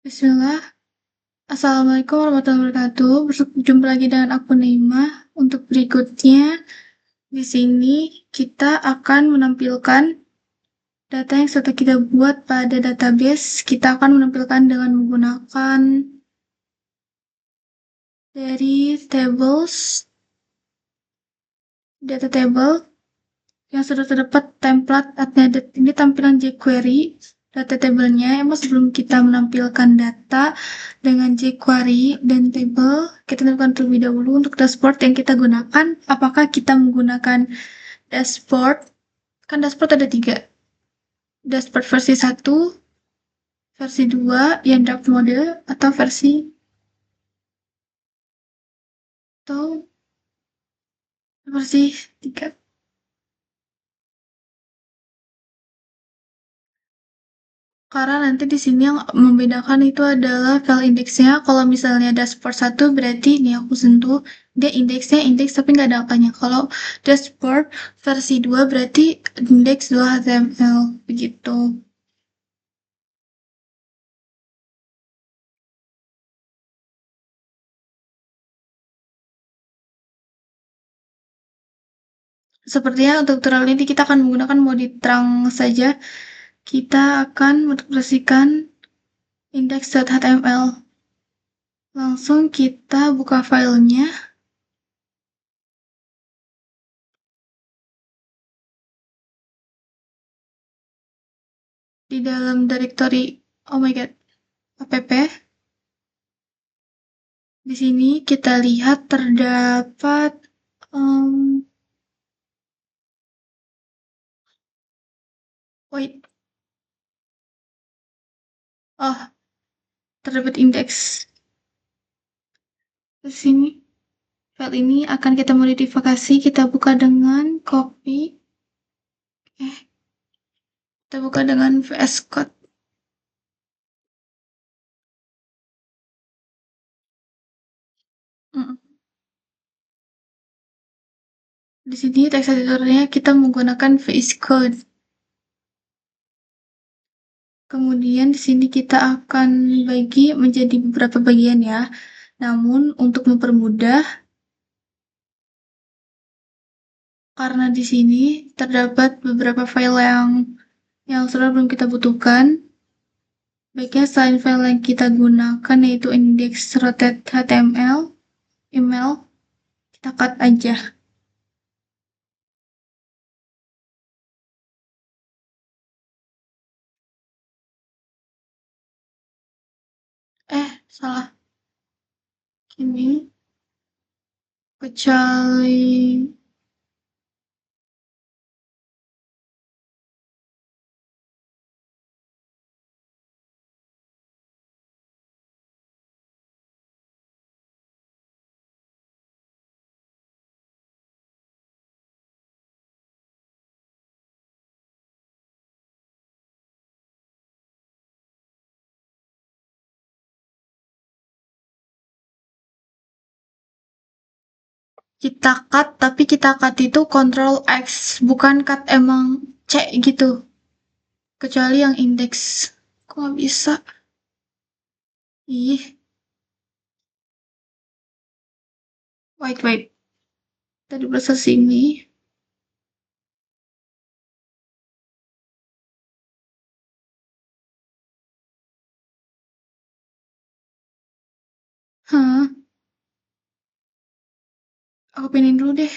Bismillah. Assalamualaikum warahmatullahi wabarakatuh. Berjumpa lagi dengan aku Naimah. Untuk berikutnya, di sini kita akan menampilkan data yang sudah kita buat pada database. Kita akan menampilkan dengan menggunakan dari data table yang sudah terdapat template added. Ini tampilan jQuery data tabelnya. Emang sebelum kita menampilkan data dengan jQuery dan table, kita tentukan terlebih dahulu untuk dashboard yang kita gunakan. Apakah kita menggunakan dashboard? Kan dashboard ada 3. Dashboard versi 1, versi 2, yang draft mode, atau versi 3. Karena nanti di sini yang membedakan itu adalah file indeksnya. Kalau misalnya dashboard 1 berarti ini aku sentuh, dia indeksnya indeks tapi nggak ada apanya. Kalau dashboard versi 2 berarti indeks 2 HTML begitu. Sepertinya untuk tutorial ini kita akan menggunakan mode terang saja. Kita akan bersihkan index.html. Langsung kita buka filenya. Di dalam directory, oh my god, app. Di sini kita lihat terdapat wait, oh, terdapat indeks. Di sini file ini akan kita modifikasi. Kita buka dengan copy. Kita buka dengan VS Code. Di sini teks editornya kita menggunakan VS Code. Kemudian di sini kita akan bagi menjadi beberapa bagian ya. Namun untuk mempermudah, karena di sini terdapat beberapa file yang sudah belum kita butuhkan, baiknya selain file yang kita gunakan yaitu index.html, email, kita cut aja. Salah. Ini kecuali kita cut, tapi kita cut itu Ctrl X, bukan cut emang C gitu. Kecuali yang indeks. Kok nggak bisa? Ih, wait. Tadi proses ini. Hah? Aku pinin dulu deh.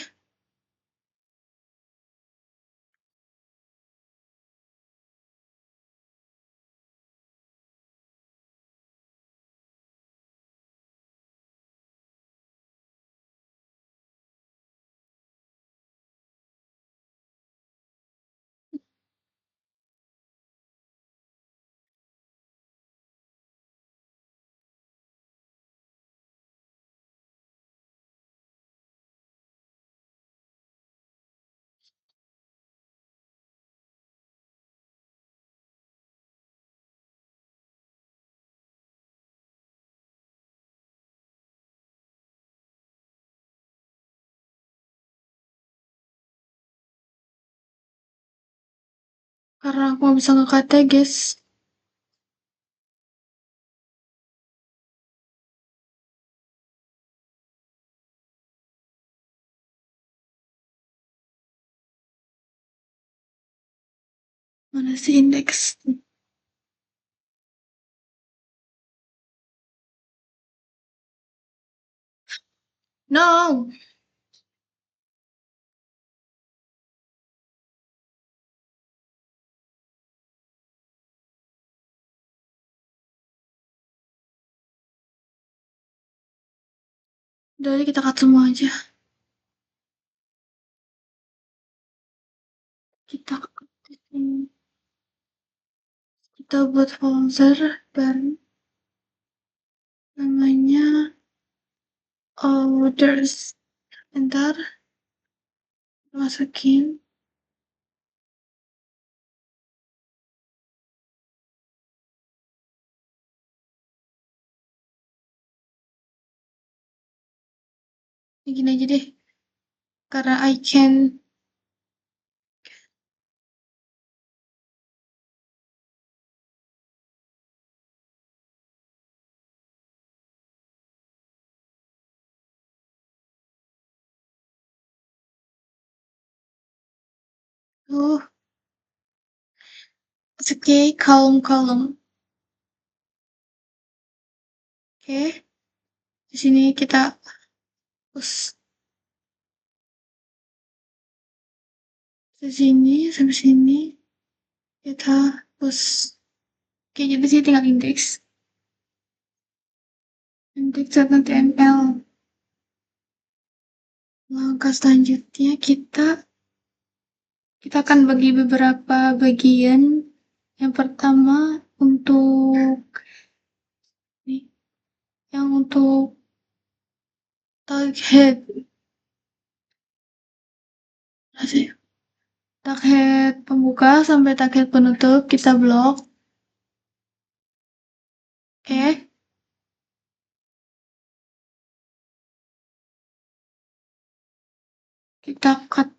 Karena aku nggak bisa nge-cut ya, guys. Mana sih indeks? No. Dari kita cut semua aja. Kita cut ini. Kita buat folder baru namanya orders. Bentar, masukin. Ini gini aja deh. Karena I can. It's okay, calm, calm. Oke, di sini kita hapus. Di sini sampai sini kita hapus. Oke, jadi sini tinggal indeks. Indeks.html. Langkah selanjutnya kita akan bagi beberapa bagian. Yang pertama untuk nih, yang untuk taghead. Taghead pembuka sampai taghead penutup kita blok. Oke. Kita cut.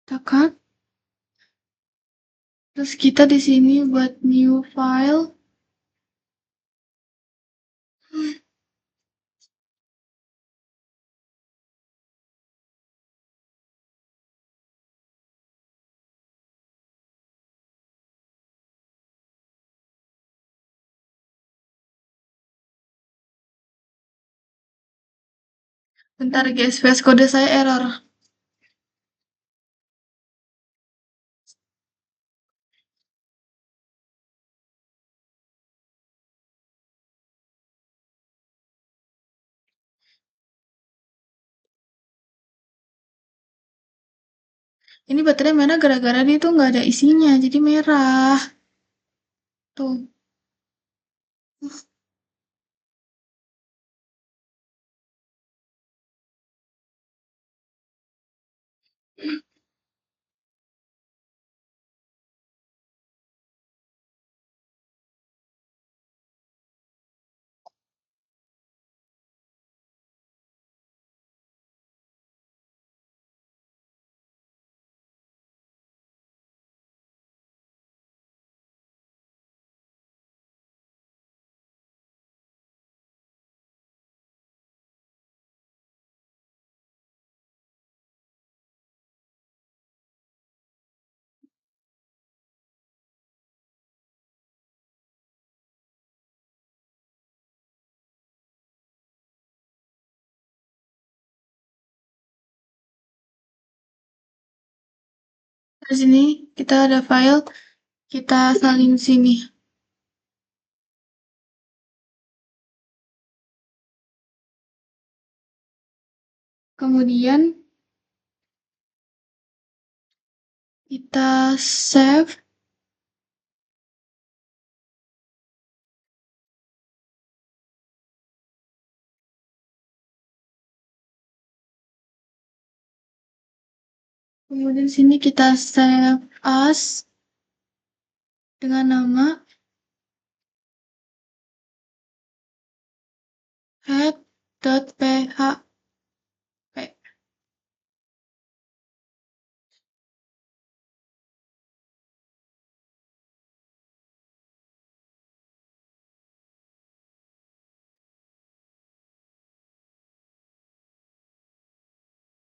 Kita cut. Terus kita di sini buat new file. Bentar guys, VS Code saya error. Ini baterai merah gara-gara dia tuh nggak ada isinya, jadi merah. Tuh. Di sini kita ada file, kita salin sini. Kemudian kita save. Kemudian sini kita save as dengan nama head.php.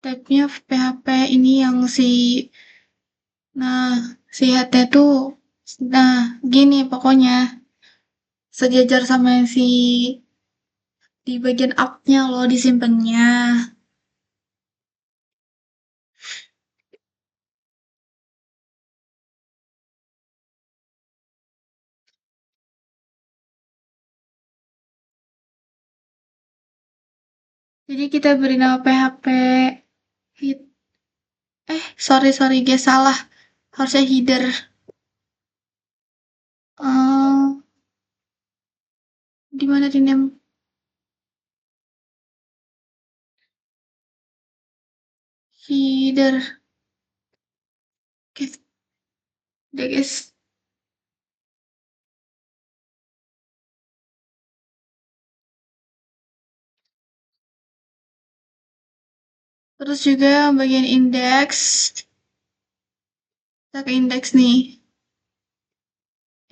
Type-nya PHP ini yang nah, si headnya tuh, nah, gini pokoknya, sejajar sama yang di bagian up-nya loh disimpannya. Jadi kita beri nama PHP hit. Sorry guys, salah. Harusnya header. Eh, di mana di name header? Oke, deh guys. Terus juga bagian index. Kita ke index nih.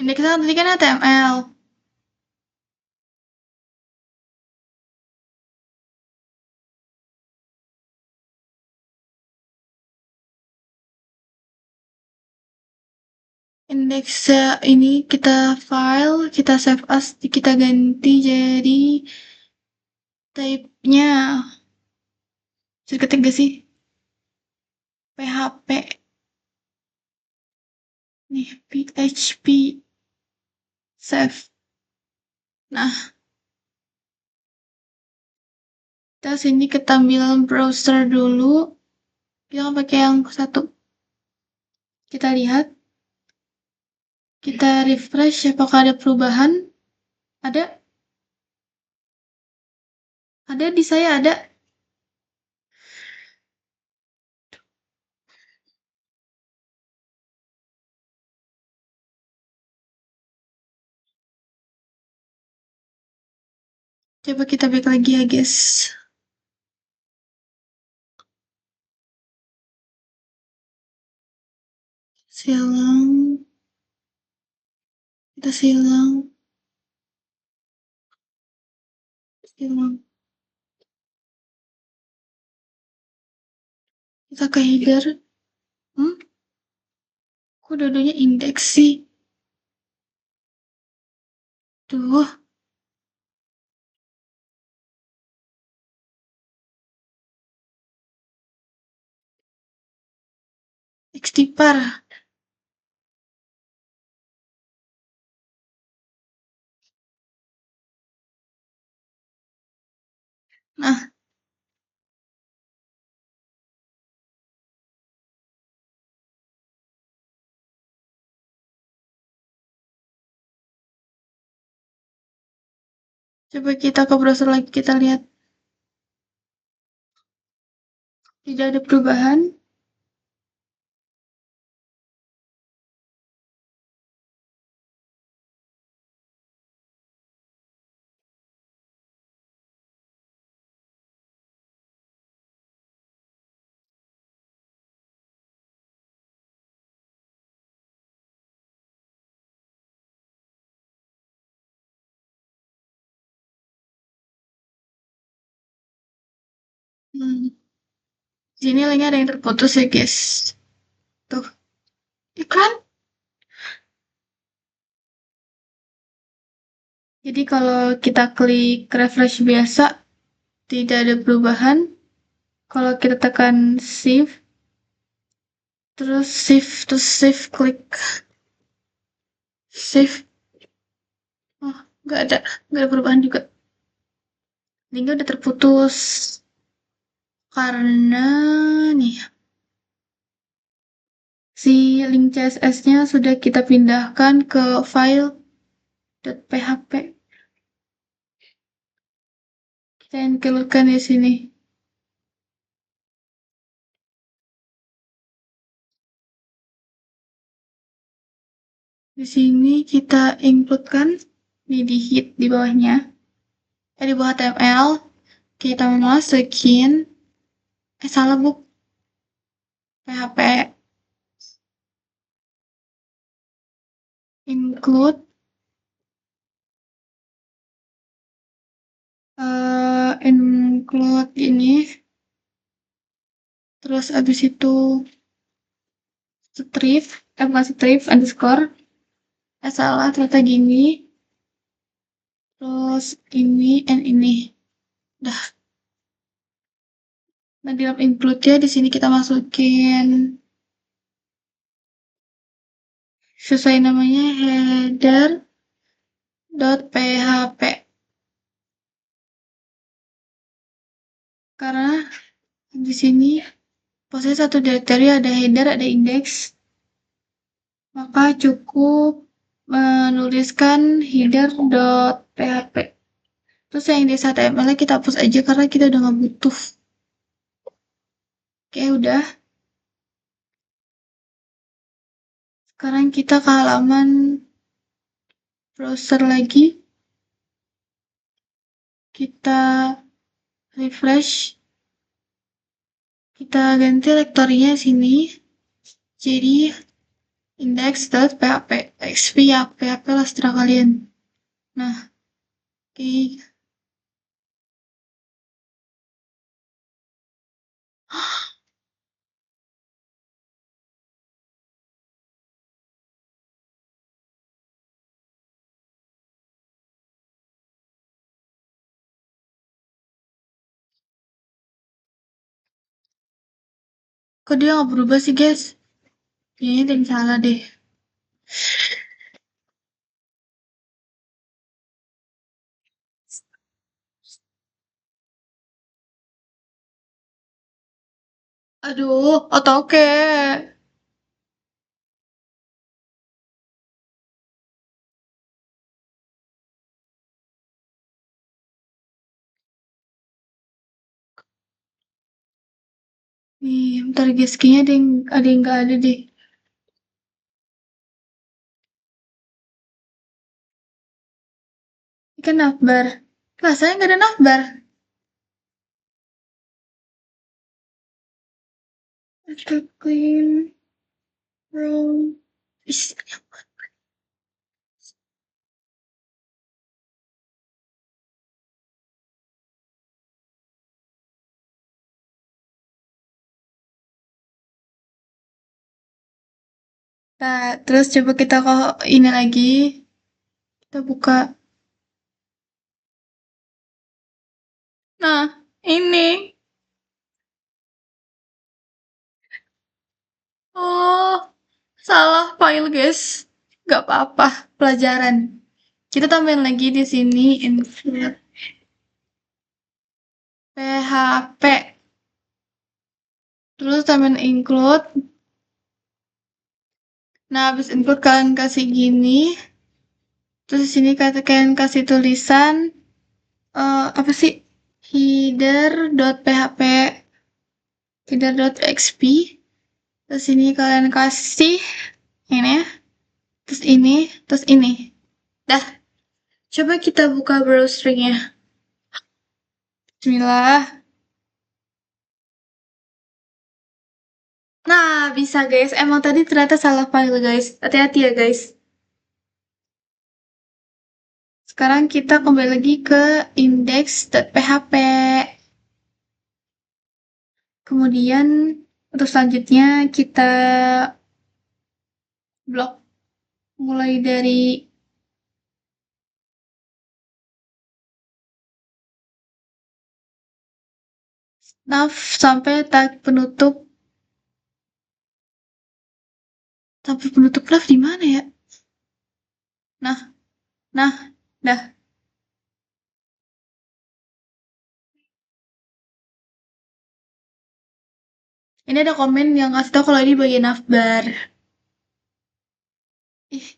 Indeksnya tadi kan HTML. Indeks ini kita file, kita save as, kita ganti jadi type-nya. Bisa ketik gak sih? PHP. Nih, PHP. Save. Nah, kita sini ke tampilan browser dulu. Kita pakai yang satu. Kita lihat. Kita refresh apakah ada perubahan. Ada. Ada di saya ada. Coba kita back lagi ya guys. Silang. Kita silang. Silang. Kita ke header. Kok dua-duanya indeks sih? Tuh, Xtipar. Nah, coba kita ke browser lagi, kita lihat. Tidak ada perubahan. Hmm. Sini linknya ada yang terputus ya guys. Tuh, iklan. Jadi kalau kita klik refresh biasa, tidak ada perubahan. Kalau kita tekan shift, terus shift, klik shift. Oh, nggak ada perubahan juga. Linknya udah terputus. Karena nih, si link CSS-nya sudah kita pindahkan ke file .php. Kita include-kan di sini. Di sini kita include-kan di hit di bawahnya. Di bawah HTML kita masukin salah bu, PHP include include ini Terus abis itu bukan strip, underscore. Salah, ternyata gini. Terus ini, and ini. Dah. Nah, di dalam include-nya di sini kita masukin sesuai namanya header.php. Karena di sini posisi satu directory ada header, ada index, maka cukup menuliskan header.php. Terus yang di HTML kita hapus aja karena kita udah nggak butuh. Oke, udah. Sekarang kita ke halaman browser lagi. Kita refresh. Kita ganti rektorinya sini. Jadi index.php. XP ya, PHP lah setelah kalian. Nah, oke. Kok dia nggak berubah sih, guys? Kayaknya ada yang salah deh. Aduh, otoke. Nih, bentar guys, kayaknya ada yang nggak ada deh. Ini kan navbar. Rasanya nggak ada navbar. Kita clean room. Ih, nah, terus coba kita ke ini lagi. Kita buka. Nah, ini. Oh, salah file guys. Gak apa-apa, pelajaran. Kita tambahin lagi di sini include PHP. Terus tambahin include. Nah, habis include kalian kasih gini. Terus di sini kalian kasih tulisan apa sih? Header.php, header.xp. Terus ini kalian kasih ini, terus ini. Dah, coba kita buka browsernya. Bismillah. Nah, bisa guys. Emang tadi ternyata salah file guys. Hati-hati ya guys. Sekarang kita kembali lagi ke index.php. Kemudian untuk selanjutnya kita blok mulai dari nav sampai tag penutup. Tapi penutup nav di mana ya? Nah, nah, dah. Ini ada komen yang ngasih tau kalau ini bagian navbar. Ih,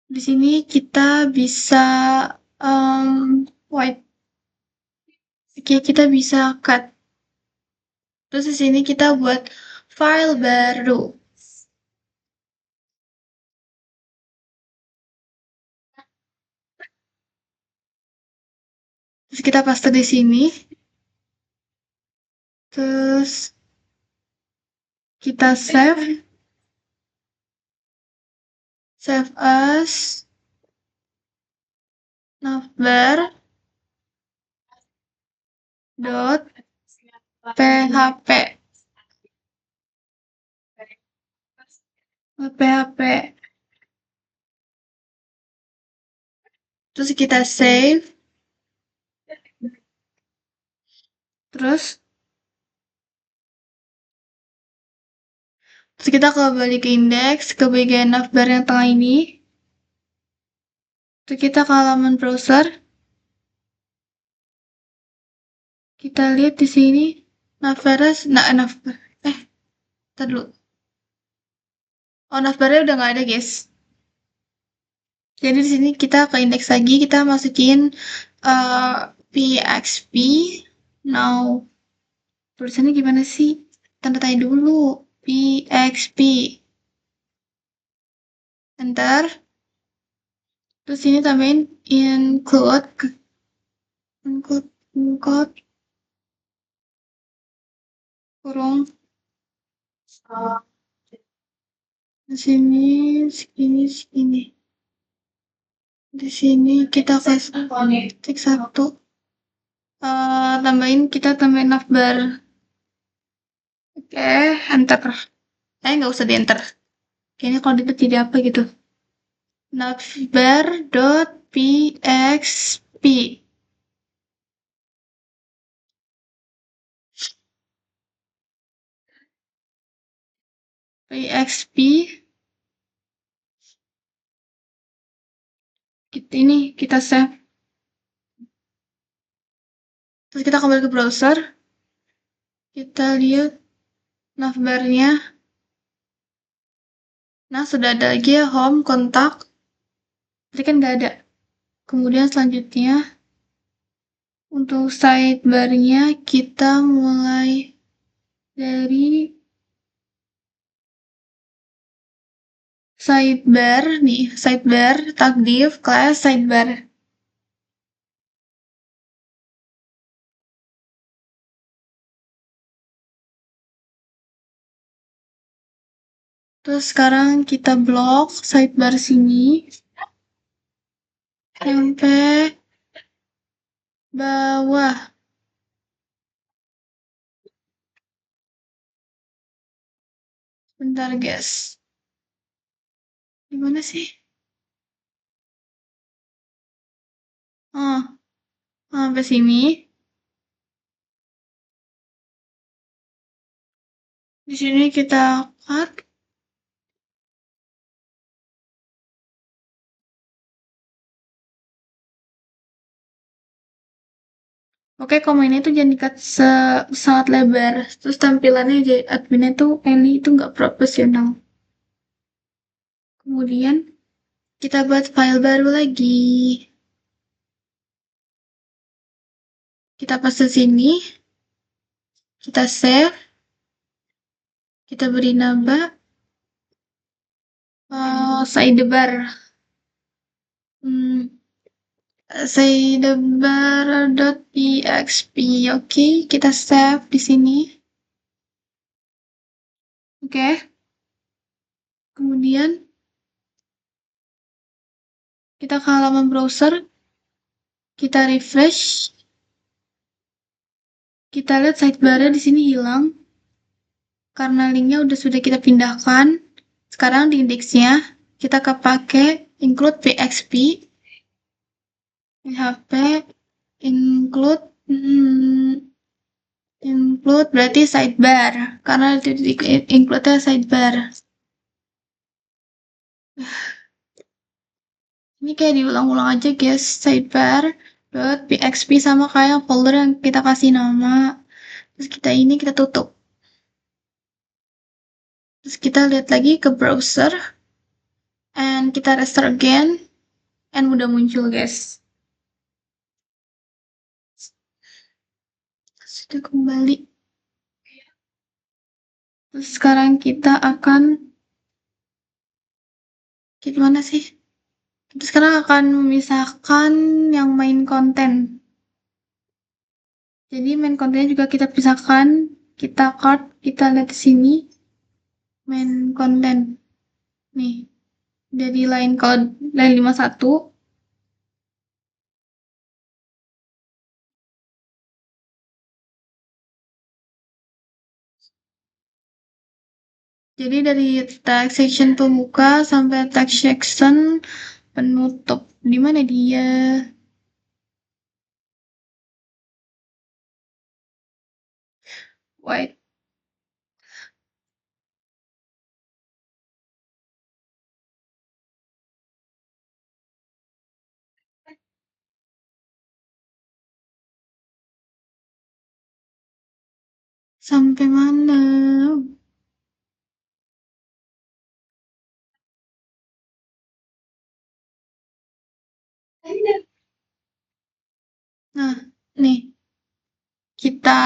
di sini kita bisa white. Oke, kita bisa cut. Terus di sini kita buat file baru. Terus kita paste di sini. Terus kita save as. navbar dot php php. Terus kita save. Terus kita kembali ke indeks, ke bagian navbar yang tengah ini. Terus kita ke halaman browser. Kita lihat di sini navbarnya, navbar. Ntar dulu. Oh, navbarnya udah nggak ada, guys. Jadi di sini kita ke indeks lagi, kita masukin php. Now, tulisannya gimana sih? Tanda tanya dulu. php. Enter. Terus ini tambahin include kurung di sini segini. Di sini kita kasih tik 1. Kita tambahin navbar. Oke, enter. Nggak usah di enter. Kayaknya kalau di jadi apa gitu. Navbar.php. php. Kita save. Terus kita kembali ke browser. Kita lihat navbarnya. Nah, sudah ada lagi ya, home, kontak. Tadi kan nggak ada. Kemudian selanjutnya, untuk sidebar-nya kita mulai dari sidebar nih, sidebar, tag div, class, sidebar. Terus sekarang kita blok sidebar sini sampai bawah. Bentar, guys. Gimana sih? Sampai sini. Di sini kita cut. Oke, komen itu jangan dikat sangat lebar. Terus tampilannya jadi adminnya tuh ini itu nggak profesional. Kemudian kita buat file baru lagi. Kita paste sini. Kita save. Kita beri nama sidebar. Sidebar.php. Oke, kita save di sini. Oke. Kemudian kita ke halaman browser. Kita refresh. Kita lihat sidebar-nya di sini hilang. Karena linknya sudah kita pindahkan. Sekarang di indeksnya kita kepake include php. php include berarti sidebar. Karena include-nya sidebar. Ini kayak diulang-ulang aja, guys. Sidebar.php sama kayak folder yang kita kasih nama. Terus kita tutup. Terus kita lihat lagi ke browser. And kita restart again. And udah muncul, guys. Sudah kembali. Terus sekarang kita akan gimana sih? Kita sekarang akan memisahkan yang main konten. Jadi main kontennya juga kita pisahkan. Kita card, kita lihat di sini. Main konten. Nih. Dari line 51 Jadi dari text section pembuka sampai text section penutup. Di mana dia? Wait. Sampai mana? Nah, nih. Kita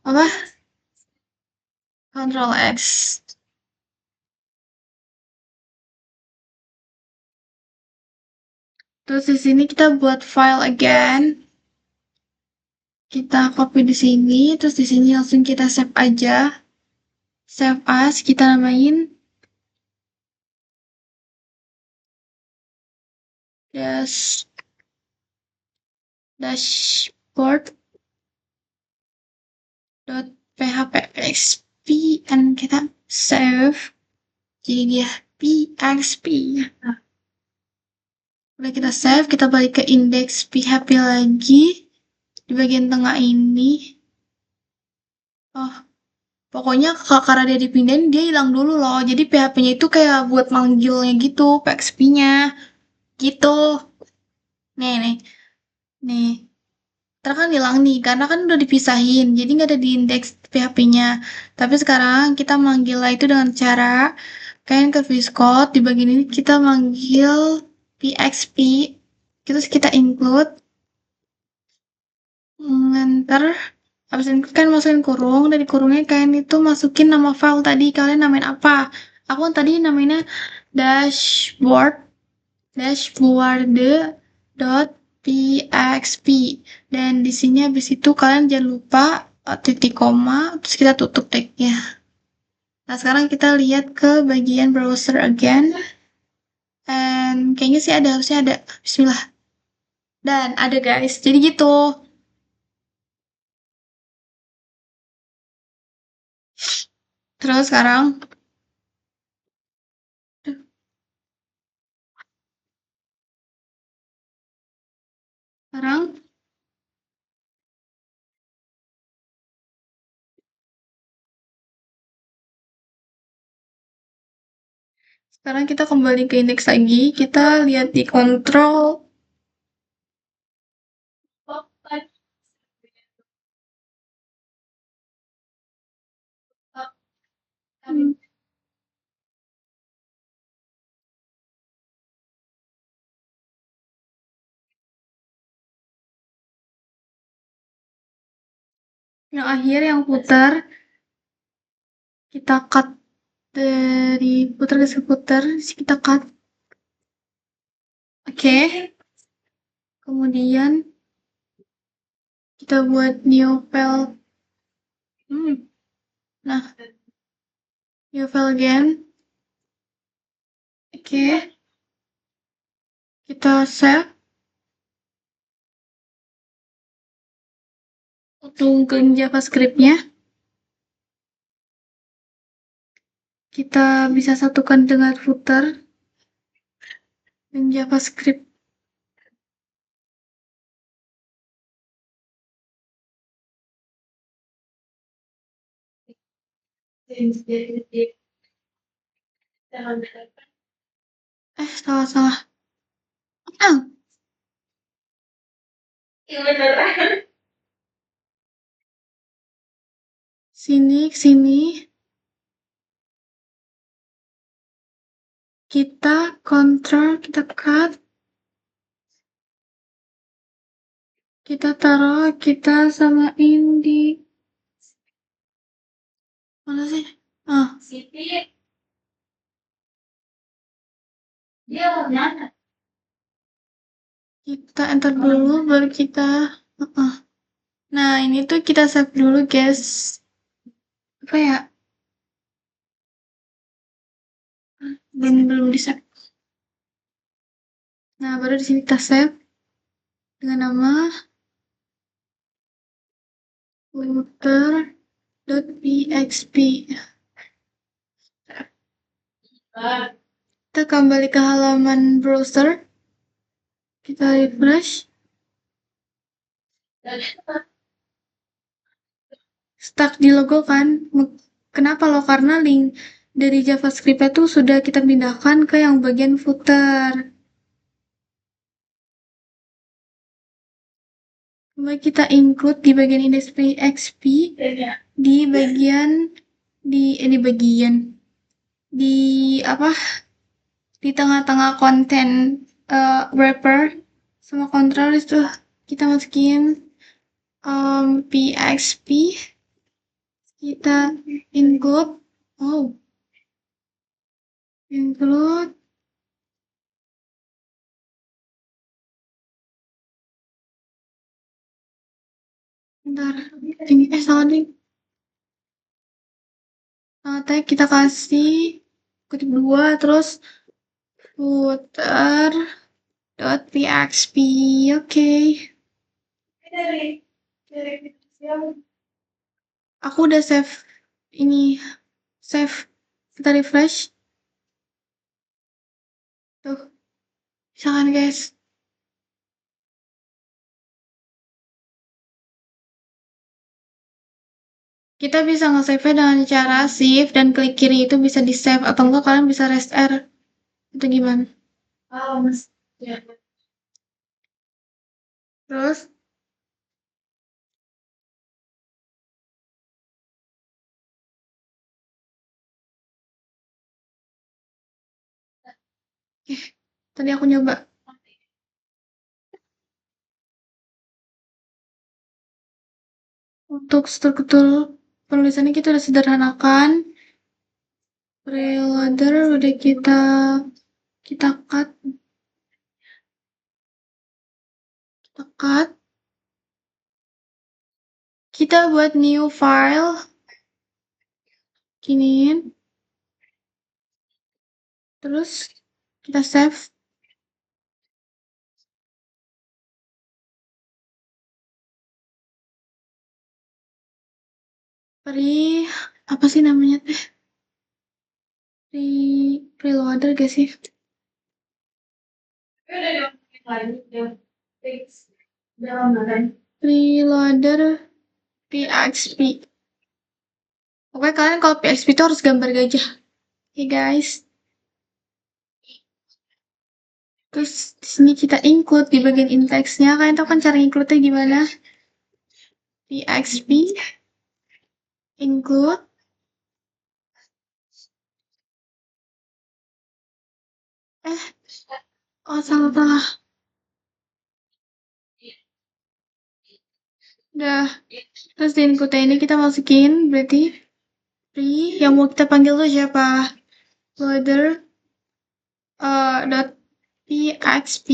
apa? Control X. Terus di sini kita buat file again. Kita copy di sini, terus di sini langsung kita save aja. Save as, kita namain dashboard .php and kita save. Jadi dia PHP. Nah, udah kita save, kita balik ke index PHP lagi di bagian tengah ini. Oh, pokoknya karena dia dipindahin dia hilang dulu loh. Jadi PHP-nya itu kayak buat manggilnya gitu, PHP-nya gitu. Nih, nih. Ntar kan hilang nih, karena kan udah dipisahin, jadi nggak ada di indeks PHP-nya. Tapi sekarang kita manggil itu dengan cara kayak ke VSCode, di bagian ini kita manggil PXP, terus kita include, ntar abis include kan masukin kurung, dari kurungnya kalian itu masukin nama file tadi, kalian namain apa? Aku kan tadi namanya dashboard, dashboard.php, dan di sini habis itu kalian jangan lupa titik koma, terus kita tutup tagnya. Nah sekarang kita lihat ke bagian browser again, and kayaknya sih ada, harusnya ada. Bismillah. Dan ada guys, jadi gitu. Terus sekarang sekarang kita kembali ke indeks lagi, kita lihat di kontrol. Hmm, yang akhir yang putar kita cut, dari putar ke putar, kita cut. Oke, kemudian kita buat new file. Nah, new file again. Oke, kita save. Untuk JavaScript-nya, kita bisa satukan dengan footer dan JavaScript. Salah. Ah, sini. Kita control, kita cut. Kita taruh, kita samain di mana sih? Ah, kita enter dulu, baru kita. Nah, ini tuh kita save dulu, guys. Apa ya? Belum di save. Nah, baru di sini kita save dengan nama footer.php. Kita kembali ke halaman browser, kita refresh, stuck di logo kan. Kenapa lo? Karena link dari JavaScript itu sudah kita pindahkan ke yang bagian footer. Coba kita include di bagian index.php di bagian di apa, di tengah-tengah konten wrapper sama control itu kita masukin php, kita include bentar, ini salah nih. Tag kita kasih kutip 2 terus footer.php. Oke. Aku udah save ini, kita refresh. Tuh, bisa kan guys? Kita bisa nge-save dengan cara shift dan klik kiri itu bisa di save, atau enggak kalian bisa rest R. Itu gimana? Mas. Ya. Terus tadi aku nyoba. Untuk struktur penulisannya kita udah sederhanakan. Preloader udah kita cut. Kita buat new file. Giniin. Terus kita save. Apa sih namanya teh? Preloader gak sih? Preloader PHP. Pokoknya kalian kalau PHP itu harus gambar gajah. Oke guys. Terus di sini kita include di bagian index-nya. Kalian tahu kan cara include-nya gimana? PHP include salah. Udah. Terus di input ini kita masukin berarti yang mau kita panggil tuh siapa? Loader dot php.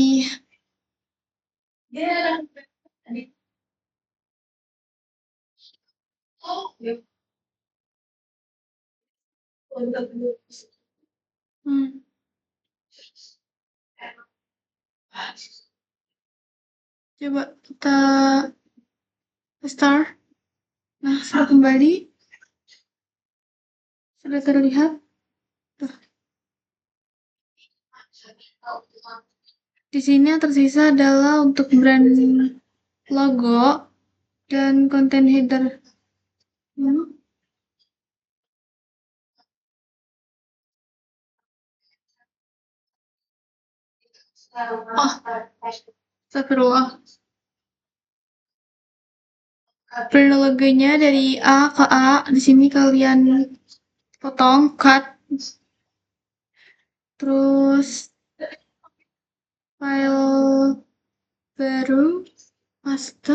Coba kita start. Nah, sudah kembali. Sudah terlihat. Tuh. Di sini yang tersisa adalah untuk brand logo dan konten header. Astagfirullah. Brand logonya dari A ke A. Di sini kalian potong, cut. Terus file baru, paste,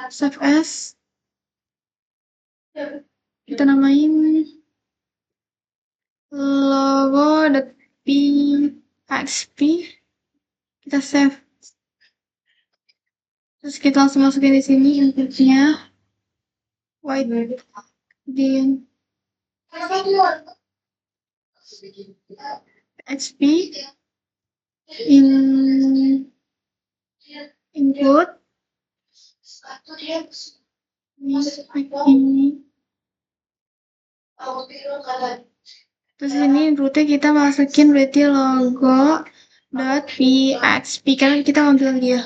save as. Kita namain logo.php. Kita save. Terus kita langsung masukin di sini inputnya. White din PHP input ini Terus ini rootnya kita masukin berarti logo .php karena kita ambil dia.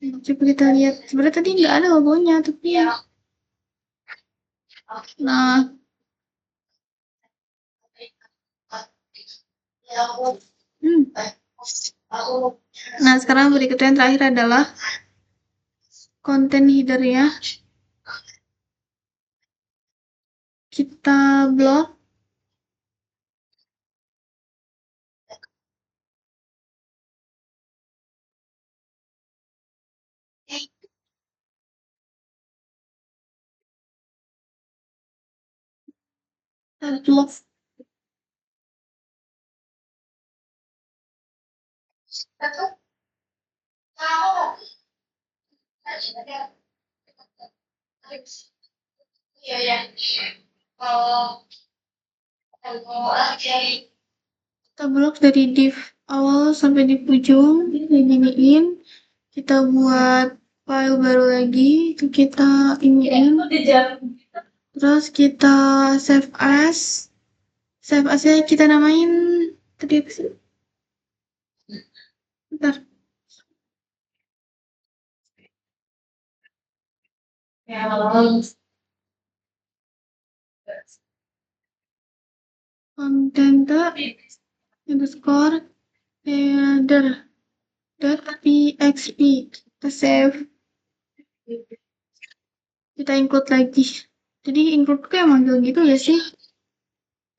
Coba kita lihat. Sebenarnya tadi nggak ada logonya, tapi nah, hmm. Nah, sekarang berikutnya yang terakhir adalah konten header-nya. Kita blok. Kita blok. Kita blok dari div awal sampai di ujung, diginiin. Kita buat file baru lagi, itu kita iniin. Terus kita save as. Save as-nya kita namain tadi apa sih? Bentar. Content underscore header .php. Kita save. Kita include lagi. Jadi include kayak manggil gitu ya sih.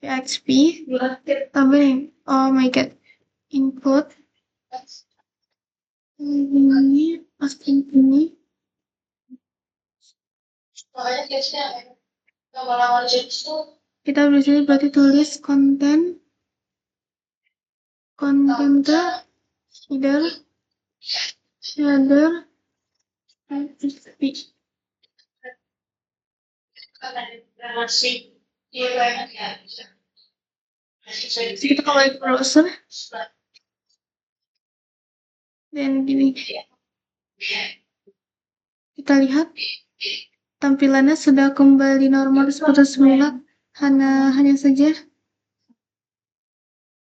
PHP tambahin. Oh my god. Include ini masukin ini. Kita di sini berarti tulis konten header PHP. Kita kembali ke browser dan gini kita lihat tampilannya sudah kembali normal seperti semula. Hanya saja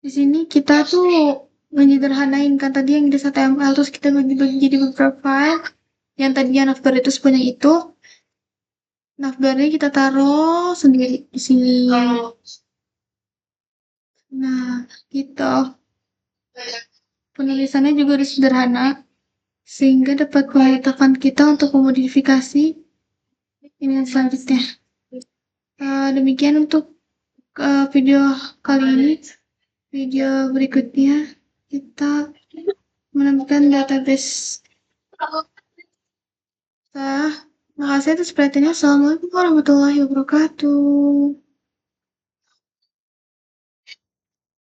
di sini kita tuh menyederhanain kan tadi yang di HTML terus kita bagi-bagi jadi beberapa file yang tadinya navbar itu sebanyak itu. Navbarnya kita taruh sendiri di sini. Nah, gitu. Penulisannya juga sederhana sehingga dapat memudahkan kita untuk memodifikasi ini yang selanjutnya. Demikian untuk video kali ini. Video berikutnya kita menemukan database. Makasih atas perhatiannya. Assalamualaikum warahmatullahi wabarakatuh.